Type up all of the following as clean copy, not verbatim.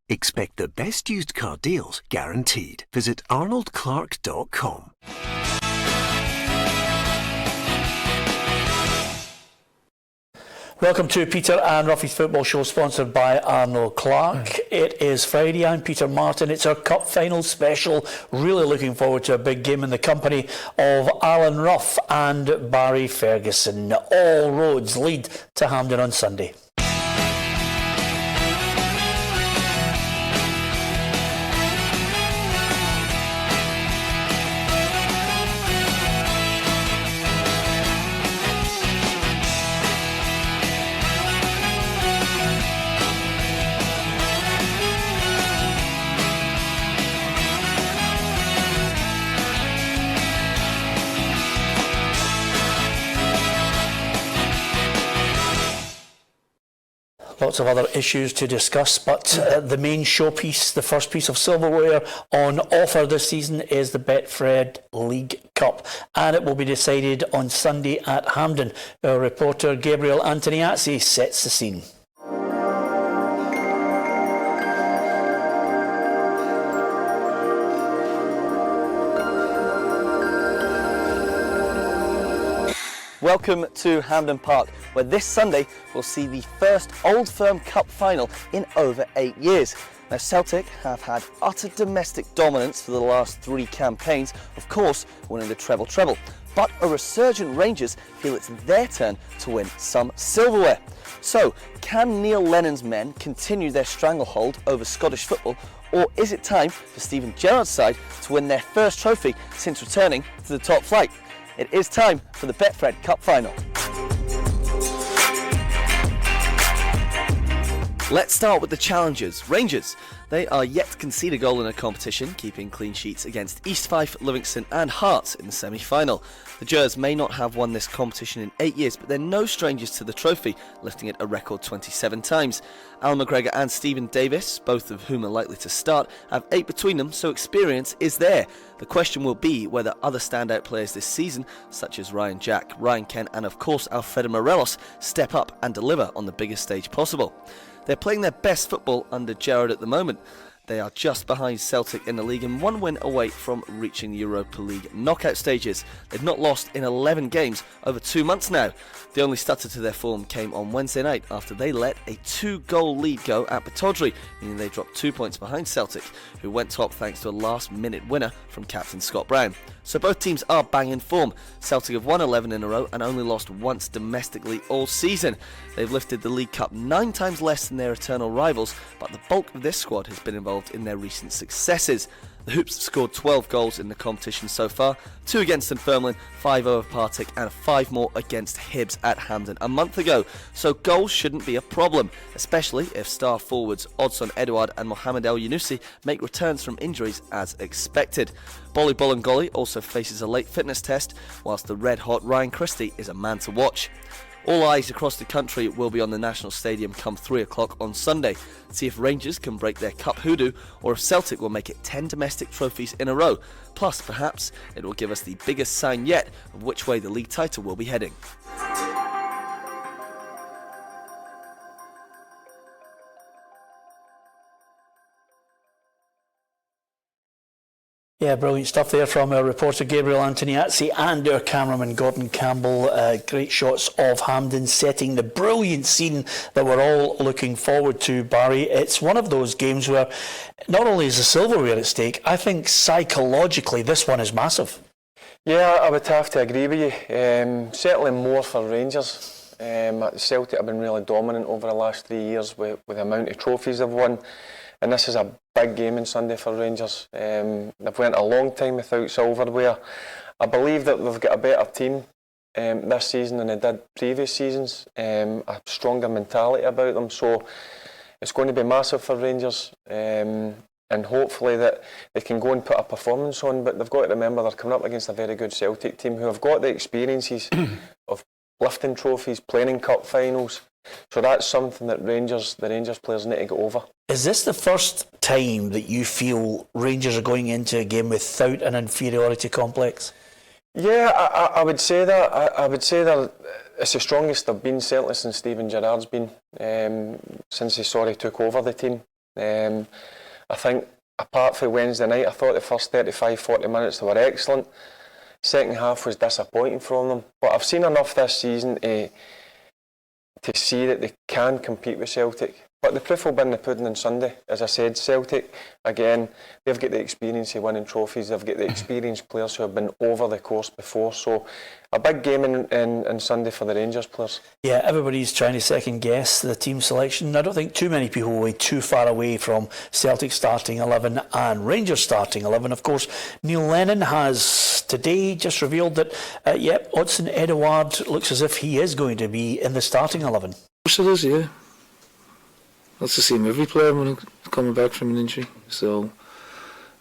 Expect the best used car deals guaranteed. Visit arnoldclark.com. Welcome to Peter and Roughie's football show, sponsored by Arnold Clark. It is Friday. I'm Peter Martin. It's our cup final special. Really looking forward to a big game in the company of Alan Rough and Barry Ferguson. All roads lead to Hampden on Sunday. Lots of other issues to discuss, but the main showpiece, the first piece of silverware on offer this season, is the Betfred League Cup, and it will be decided on Sunday at Hampden. Our reporter Gabriel Antoniazzi sets the scene. Welcome to Hampden Park, where this Sunday we'll see the first Old Firm Cup final in over 8 years. Now, Celtic have had utter domestic dominance for the last 3 campaigns, of course winning the treble. But a resurgent Rangers feel it's their turn to win some silverware. So, can Neil Lennon's men continue their stranglehold over Scottish football, or is it time for Stephen Gerrard's side to win their first trophy since returning to the top flight? It is time for the Betfred Cup final. Let's start with the challengers, Rangers. They are yet to concede a goal in a competition, keeping clean sheets against East Fife, Livingston and Hearts in the semi-final. The Gers may not have won this competition in 8 years, but they're no strangers to the trophy, lifting it a record 27 times. Alan McGregor and Stephen Davis, both of whom are likely to start, have 8 between them, so experience is there. The question will be whether other standout players this season, such as Ryan Jack, Ryan Kent and of course Alfredo Morelos, step up and deliver on the biggest stage possible. They're playing their best football under Gerrard at the moment. They are just behind Celtic in the league and 1 win away from reaching the Europa League knockout stages. They've not lost in 11 games over 2 months now. The only stutter to their form came on Wednesday night after they let a 2-goal lead go at Pittodrie, meaning they dropped 2 points behind Celtic, who went top thanks to a last-minute winner from captain Scott Brown. So both teams are bang in form. Celtic have won 11 in a row and only lost once domestically all season. They've lifted the League Cup 9 times less than their eternal rivals, but the bulk of this squad has been involved in their recent successes. The Hoops have scored 12 goals in the competition so far, 2 against Dunfermline, 5 over Partick and 5 more against Hibs at Hampden a month ago. So goals shouldn't be a problem, especially if star forwards Odson Edouard and Mohamed El Yunusi make returns from injuries as expected. Bolly Bolingoli also faces a late fitness test, whilst the red-hot Ryan Christie is a man to watch. All eyes across the country will be on the National Stadium come 3 o'clock on Sunday. See if Rangers can break their cup hoodoo or if Celtic will make it 10 domestic trophies in a row. Plus, perhaps, it will give us the biggest sign yet of which way the league title will be heading. Yeah, brilliant stuff there from our reporter Gabriel Antoniazzi and our cameraman Gordon Campbell. Great shots of Hampden setting the brilliant scene that we're all looking forward to, Barry. It's one of those games where not only is the silverware at stake, I think psychologically this one is massive. Yeah, I would have to agree with you. Certainly more for Rangers. Celtic have been really dominant over the last 3 years with the amount of trophies they've won. And this is a big game on Sunday for Rangers. They've went a long time without silverware. I believe that they've got a better team this season than they did previous seasons. A stronger mentality about them. So it's going to be massive for Rangers. And hopefully that they can go and put a performance on. But they've got to remember they're coming up against a very good Celtic team who have got the experiences of lifting trophies, playing in cup finals. So that's something that the Rangers players need to get over. Is this the first time that you feel Rangers are going into a game without an inferiority complex? Yeah, I would say that. I would say that it's the strongest they've been, certainly since Stephen Gerrard's been, since he took over the team. I think apart from Wednesday night, I thought the first 35-40 minutes they were excellent. Second half was disappointing from them, but I've seen enough this season to see that they can compete with Celtic. But the proof will be in the pudding on Sunday. As I said, Celtic, again, they've got the experience of winning trophies. They've got the experienced players who have been over the course before. So a big game in Sunday for the Rangers players. Yeah, everybody's trying to second guess the team selection. I don't think too many people will be too far away from Celtic starting 11 and Rangers starting 11. Of course, Neil Lennon has today just revealed that, Odsonne Edouard looks as if he is going to be in the starting 11. Of course it is, yeah. That's the same every player when coming back from an injury. So,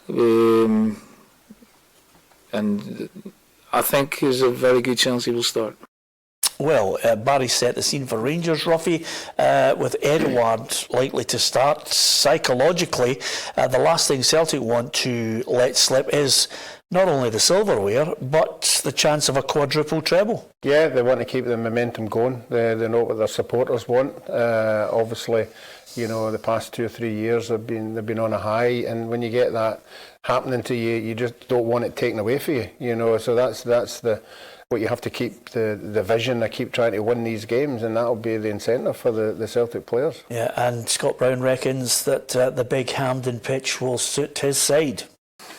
and I think there's a very good chance he will start. Well, Barry set the scene for Rangers, Roughie, with Edouard likely to start. Psychologically, the last thing Celtic want to let slip is not only the silverware, but the chance of a quadruple treble. Yeah, they want to keep the momentum going. They know what their supporters want. Obviously, you know, the past 2 or 3 years they've been on a high, and when you get that happening to you, you just don't want it taken away from you. You know, so that's what you have to keep the vision. I keep trying to win these games, and that'll be the incentive for the Celtic players. Yeah, and Scott Brown reckons that the big Hampden pitch will suit his side.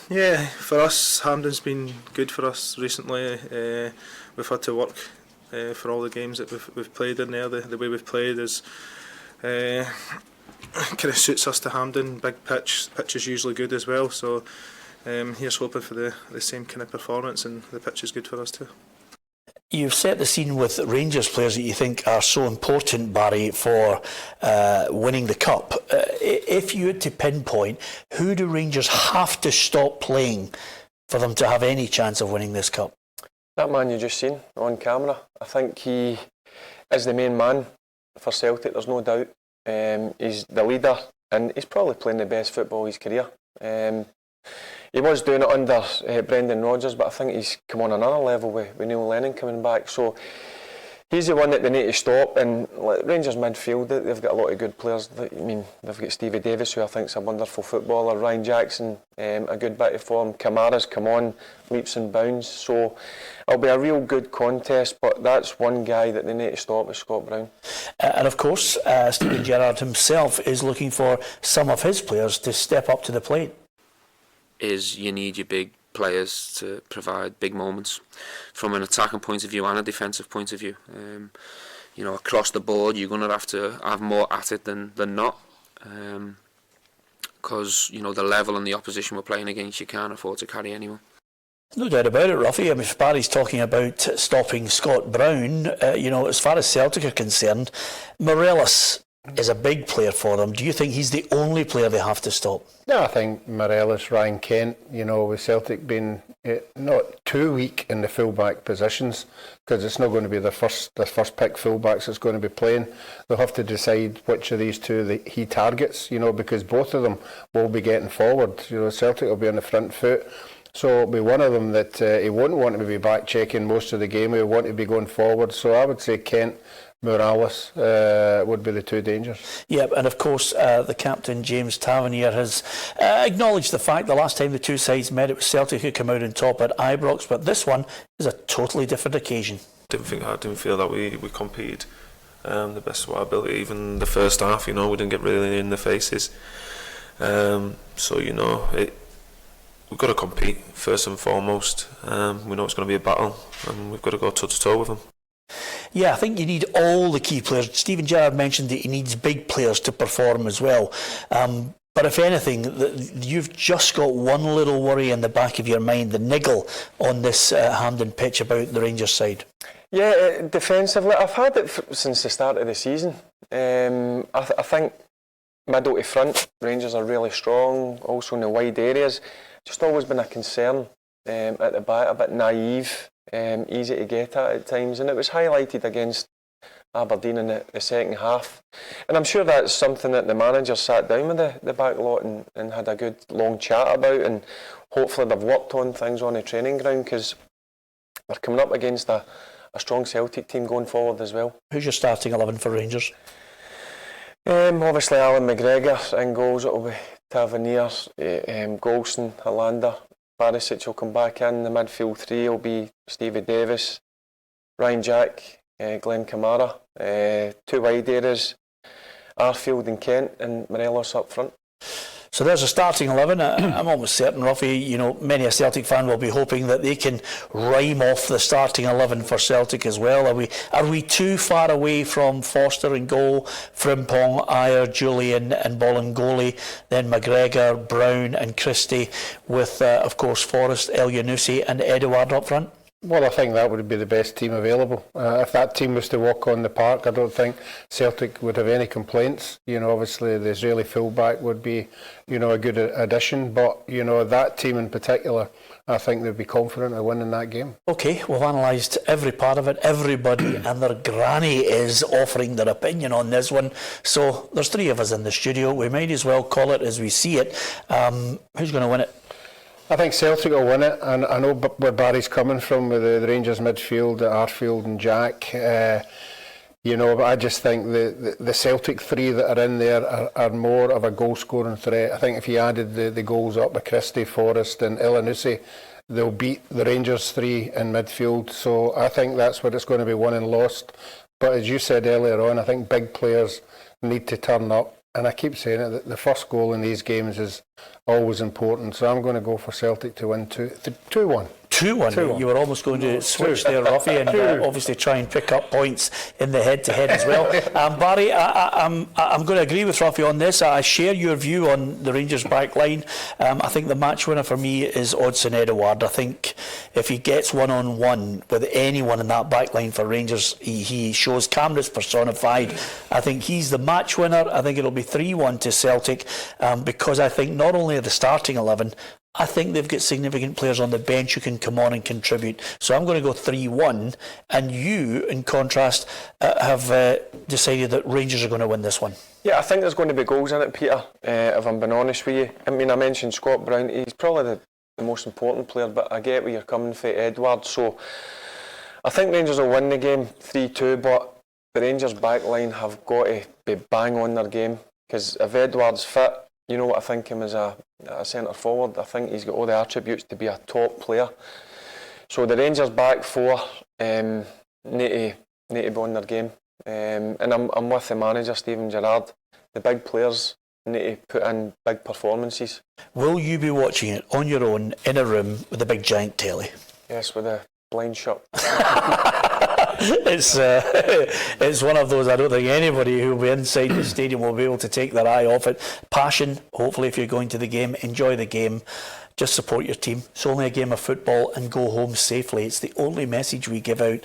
Yeah, for us, Hampden's been good for us recently. We've had to work for all the games that we've played in there. The way we've played is kind of suits us to Hampden. Big pitch is usually good as well. So here's hoping for the same kind of performance, and the pitch is good for us too. You've set the scene with Rangers players that you think are so important, Barry, for winning the Cup. If you had to pinpoint, who do Rangers have to stop playing for them to have any chance of winning this Cup? That man you just seen on camera, I think he is the main man for Celtic, there's no doubt. He's the leader, and he's probably playing the best football of his career. He was doing it under Brendan Rodgers, but I think he's come on another level with Neil Lennon coming back. So he's the one that they need to stop. And Rangers midfield, they've got a lot of good players. I mean, they've got Stevie Davis, who I think is a wonderful footballer. Ryan Jackson, a good bit of form. Kamara's come on, leaps and bounds. So it'll be a real good contest, but that's one guy that they need to stop is Scott Brown. And of course, Steven Gerrard himself is looking for some of his players to step up to the plate. You need your big players to provide big moments from an attacking point of view and a defensive point of view. Across the board, you're going to have more at it than not, because the level and the opposition we're playing against, you can't afford to carry anyone. No doubt about it, Roughie. I mean, if Barry's talking about stopping Scott Brown, as far as Celtic are concerned, Morelos is a big player for them. Do you think he's the only player they have to stop? No, I think Morelos, Ryan Kent, with Celtic being not too weak in the full-back positions, because it's not going to be the first pick full-backs that's going to be playing. They'll have to decide which of these two he targets, because both of them will be getting forward. Celtic will be on the front foot. So it'll be one of them that he won't want to be back checking most of the game. He'll want to be going forward. So I would say Kent, Morelos would be the two dangers. Yep, and of course the captain James Tavernier has acknowledged the fact the last time the two sides met it was Celtic who came out on top at Ibrox, but this one is a totally different occasion. I didn't feel that we competed the best of our ability. Even the first half, we didn't get really in the faces. We've got to compete first and foremost. We know it's going to be a battle, and we've got to go toe to toe with them. Yeah, I think you need all the key players. Steven Gerrard mentioned that he needs big players to perform as well. But if anything, you've just got one little worry in the back of your mind, the niggle on this Hampden pitch about the Rangers side. Yeah, defensively, I've had it since the start of the season. I think middle to front, Rangers are really strong, also in the wide areas. Just always been a concern at the back, a bit naive, easy to get at times, and it was highlighted against Aberdeen in the second half. And I'm sure that's something that the manager sat down with the back lot and had a good long chat about, and hopefully they've worked on things on the training ground, because they're coming up against a strong Celtic team going forward as well. Who's your starting 11 for Rangers? Obviously Alan McGregor in goals, it'll be Tavernier, Golson, Hollander, Barisic will come back in. The midfield three will be Stevie Davis, Ryan Jack, Glenn Kamara. Two wide areas, Arfield and Kent, and Morelos up front. So there's a starting 11. I'm almost certain, Roughie, you know, many a Celtic fan will be hoping that they can rhyme off the starting 11 for Celtic as well. Are we too far away from Foster and goal, Frimpong, Ayer, Julian and Bolingoli, then McGregor, Brown and Christie with, of course, Forrest, El Yunusi and Edouard up front? Well, I think that would be the best team available. If that team was to walk on the park, I don't think Celtic would have any complaints. You know, obviously the Israeli fullback would be, you know, a good addition, but, you know, that team in particular, I think they'd be confident of winning that game. Okay, we've analysed every part of it. Everybody and their granny is offering their opinion on this one. So there's three of us in the studio. We might as well call it as we see it. Who's going to win it? I think Celtic will win it, and I know where Barry's coming from with the Rangers midfield, Arfield and Jack. You know, but I just think the Celtic three that are in there are more of a goal-scoring threat. I think if you added the goals up with Christie, Forrest and Elyounoussi, they'll beat the Rangers three in midfield. So I think that's what it's going to be, won and lost. But as you said earlier on, I think big players need to turn up. And I keep saying it, that the first goal in these games is always important. So I'm going to go for Celtic to win 2-1. 2-1. You were almost going to switch there, Roughie, and obviously try and pick up points in the head-to-head as well. Barry, I'm going to agree with Roughie on this. I share your view on the Rangers back line. I think the match winner for me is Odsonne Edouard. I think if he gets one-on-one with anyone in that back line for Rangers, he shows cameras personified. I think he's the match winner. I think it'll be 3-1 to Celtic because I think not only the starting 11, I think they've got significant players on the bench who can come on and contribute. So I'm going to go 3-1. And you, in contrast, have decided that Rangers are going to win this one. Yeah, I think there's going to be goals in it, Peter, if I'm being honest with you. I mean, I mentioned Scott Brown. He's probably the most important player, but I get where you're coming from, Edouard. So I think Rangers will win the game 3-2, but the Rangers back line have got to be bang on their game. Because if Edouard's fit, you know what I think him as a centre forward. I think he's got all the attributes to be a top player. So the Rangers back four need to be on their game. And I'm with the manager, Steven Gerrard. The big players need to put in big performances. Will you be watching it on your own in a room with a big giant telly? Yes, with a blind shut. It's one of those. I don't think anybody who will be inside the stadium will be able to take their eye off it. Passion, hopefully, if you're going to the game, enjoy the game. Just support your team. It's only a game of football and go home safely. It's the only message we give out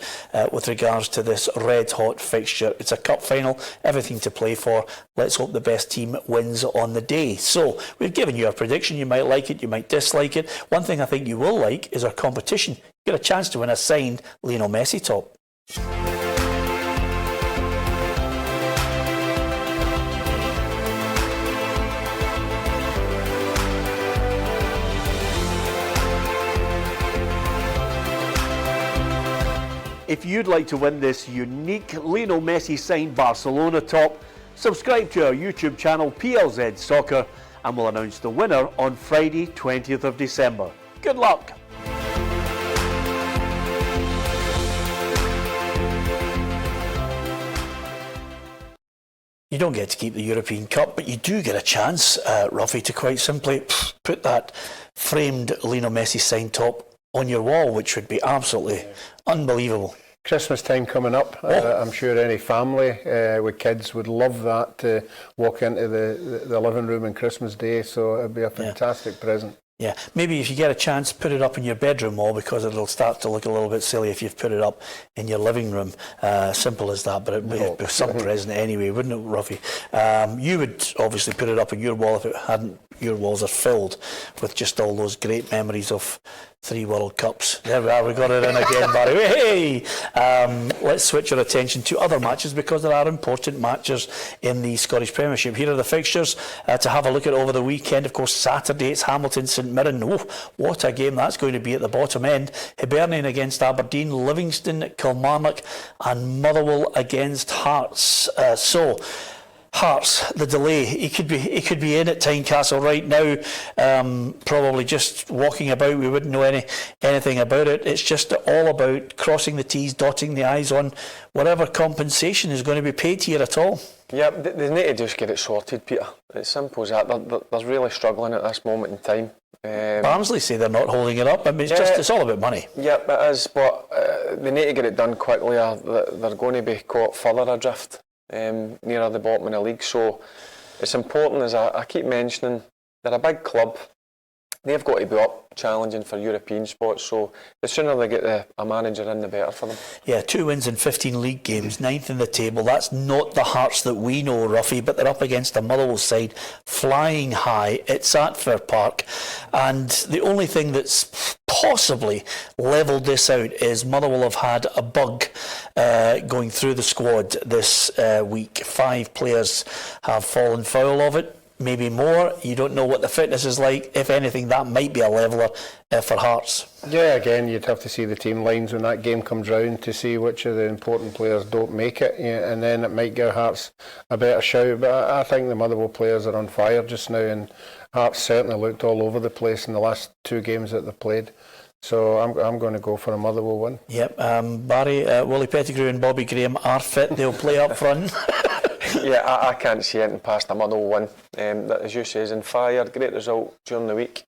with regards to this red-hot fixture. It's a cup final, everything to play for. Let's hope the best team wins on the day. So, we've given you a prediction. You might like it, you might dislike it. One thing I think you will like is our competition. You get a chance to win a signed Lionel Messi top. If you'd like to win this unique Lionel Messi signed Barcelona top, subscribe to our YouTube channel PLZ Soccer and we'll announce the winner on Friday 20th of December. Good luck! You don't get to keep the European Cup, but you do get a chance, Roughie, to quite simply put that framed Lionel Messi signed top on your wall, which would be absolutely unbelievable. Christmas time coming up. I'm sure any family with kids would love that, to walk into the living room on Christmas Day, so it'd be a fantastic present. Yeah, maybe if you get a chance, put it up in your bedroom wall, because it'll start to look a little bit silly if you've put it up in your living room. Simple as that, but it'd be some present anyway, wouldn't it, Roughie? You would obviously put it up on your wall if it hadn't. Your walls are filled with just all those great memories of 3 World Cups. There we are, we got it in again, Barry. Hey! Let's switch our attention to other matches, because there are important matches in the Scottish Premiership. Here are the fixtures to have a look at over the weekend. Of course, Saturday it's Hamilton St Mirren. Oh, what a game that's going to be at the bottom end. Hibernian against Aberdeen, Livingston, Kilmarnock and Motherwell against Hearts. So Hearts, the delay. He could be in at Tynecastle right now, probably just walking about. We wouldn't know anything about it. It's just all about crossing the T's, dotting the I's on whatever compensation is going to be paid here at all. Yeah, they need to just get it sorted, Peter. It's simple as that. They're really struggling at this moment in time. Barnsley say they're not holding it up. I mean, it's all about money. Yeah, it is, but they need to get it done quickly or they're going to be caught further adrift nearer the bottom of the league. So it's important, as I keep mentioning, they're a big club. They've got to be up challenging for European spots, so the sooner they get a manager in, the better for them. Yeah, 2 wins in 15 league games, 9th in the table. That's not the Hearts that we know, Roughie, but they're up against a Motherwell side flying high. It's at Fair Park, and the only thing that's possibly levelled this out is Motherwell have had a bug going through the squad this week. 5 players have fallen foul of it. Maybe more. You don't know what the fitness is like. If anything, that might be a leveller for Hearts. Yeah, again, you'd have to see the team lines when that game comes round to see which of the important players don't make it, and then it might give Hearts a better shout. But I think the Motherwell players are on fire just now, and Hearts certainly looked all over the place in the last 2 games that they've played. So I'm going to go for a Motherwell win. Yep. Barry, Willie Pettigrew and Bobby Graham are fit. They'll play up front. Yeah, I can't see anything past a Motherwell win. That, as you say, is in fire. Great result during the week.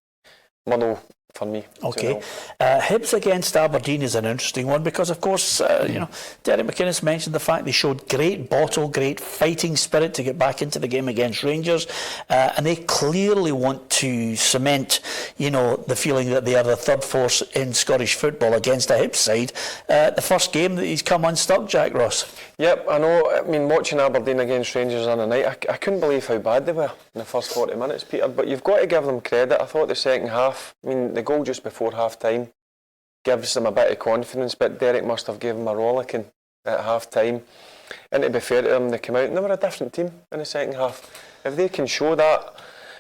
Motherwell for me. Okay. Hibs against Aberdeen is an interesting one because, of course, Darren McManus mentioned the fact they showed great bottle, great fighting spirit to get back into the game against Rangers, and they clearly want to cement, the feeling that they are the third force in Scottish football against a Hibs side. The first game that he's come unstuck, Jack Ross. Yep, I know. I mean, watching Aberdeen against Rangers on the night, I couldn't believe how bad they were in the first 40 minutes, Peter. But you've got to give them credit. I thought the second half, the goal just before half-time gives them a bit of confidence, but Derek must have given them a rollicking at half-time. And to be fair to them, they came out and they were a different team in the second half. If they can show that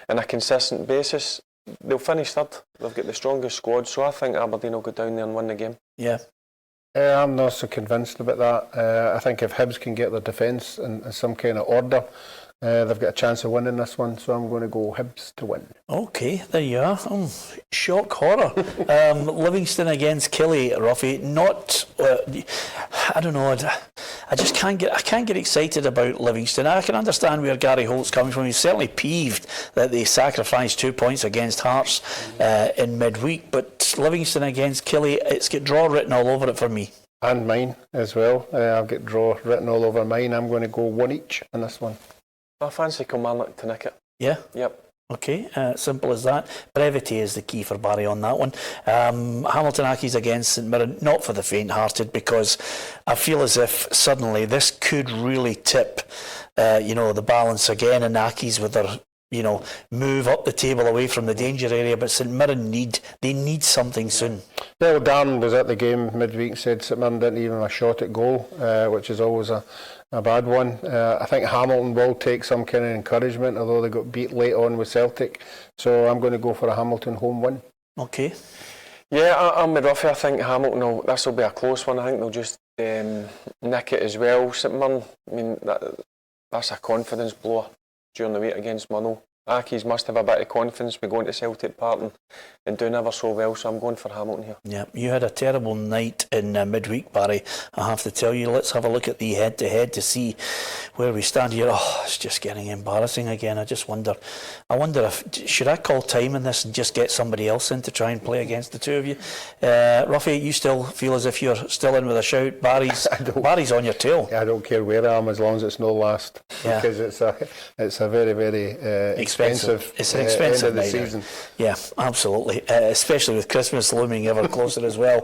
on a consistent basis, they'll finish third. They've got the strongest squad, so I think Aberdeen will go down there and win the game. Yeah. I'm not so convinced about that. I think if Hibs can get their defence in some kind of order, they've got a chance of winning this one, so I'm going to go Hibs to win. Okay, there you are. Shock horror. Livingston against Killie, Roughie. Not, I don't know. I just can't get excited about Livingston. I can understand where Gary Holt's coming from. He's certainly peeved that they sacrificed 2 points against Hearts in midweek. But Livingston against Killie, it's got draw written all over it for me. And mine as well. I've got draw written all over mine. I'm going to go 1 each in this one. I fancy Kilmarnock to nick it. Yeah? Yep. Okay, simple as that. Brevity is the key for Barry on that one. Hamilton Accies against St Mirren, not for the faint-hearted, because I feel as if suddenly this could really tip, the balance again in Accies with their, move up the table away from the danger area. But St Mirren need something soon. Well, Darren was at the game midweek and said St Mirren didn't even have a shot at goal, which is always a bad one. I think Hamilton will take some kind of encouragement, although they got beat late on with Celtic. So I'm going to go for a Hamilton home win. Okay. Yeah, I'm with Roughie. I think Hamilton, this will be a close one. I think they'll just nick it as well. St Mirren, that's a confidence blower during the week against Motherwell. Accies must have a bit of confidence by going to Celtic Park and doing ever so well, so I'm going for Hamilton here. Yeah, you had a terrible night in midweek, Barry, I have to tell you. Let's have a look at the head-to-head to see where we stand here. Oh, it's just getting embarrassing again. I wonder if, should I call time in this and just get somebody else in to try and play against the two of you? Roughie, you still feel as if you're still in with a shout. Barry's on your tail. I don't care where I am as long as it's no last, because it's a very, very expensive. It's an expensive end of the night season. Yeah, absolutely. Especially with Christmas looming ever closer as well.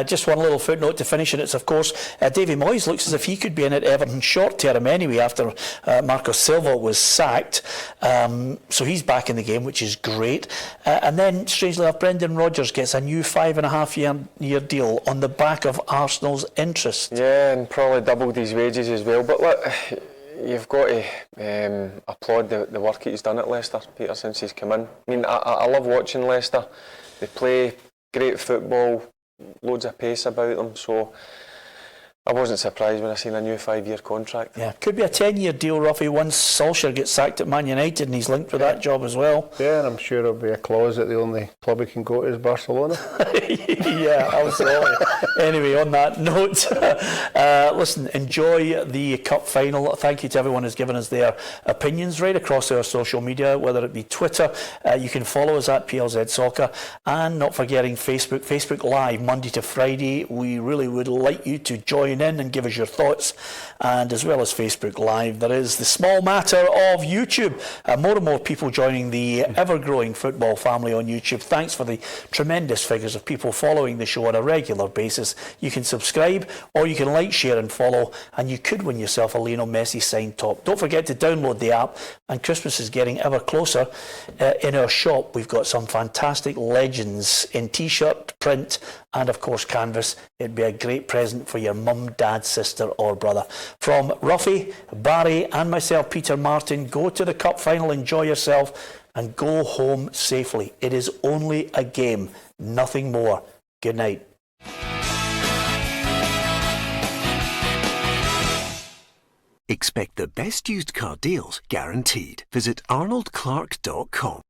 Just one little footnote to finish, and it's of course Davy Moyes looks as if he could be in at Everton short term anyway after Marcos Silva was sacked. So he's back in the game, which is great. And then strangely enough, Brendan Rodgers gets a new 5.5 year deal on the back of Arsenal's interest. Yeah, and probably doubled his wages as well. But look, you've got to applaud the work he's done at Leicester, Peter, since he's come in. I love watching Leicester. They play great football, loads of pace about them. So I wasn't surprised when I seen a new 5-year contract. Yeah, could be a 10-year deal, Roughie, once Solskjaer gets sacked at Man United and he's linked with that job as well. Yeah, and I'm sure there'll be a clause that the only club he can go to is Barcelona. Yeah, absolutely. Anyway, on that note, listen, enjoy the cup final. Thank you to everyone who's given us their opinions right across our social media, whether it be Twitter. You can follow us at PLZ Soccer, and not forgetting Facebook Live, Monday to Friday. We really would like you to join in and give us your thoughts. And as well as Facebook Live, there is the small matter of YouTube. More and more people joining the ever-growing football family on YouTube. Thanks for the tremendous figures of people following the show on a regular basis. You can subscribe, or you can like, share and follow, and you could win yourself a Lionel Messi signed top. Don't forget to download the app, and Christmas is getting ever closer. In our shop, we've got some fantastic legends in t-shirt, print, and of course canvas. It'd be a great present for your mum, dad, sister or brother. From Roughie, Barry and myself, Peter Martin, go to the cup final, enjoy yourself and go home safely. It is only a game, nothing more. Good night. Expect the best used car deals guaranteed. Visit arnoldclark.com.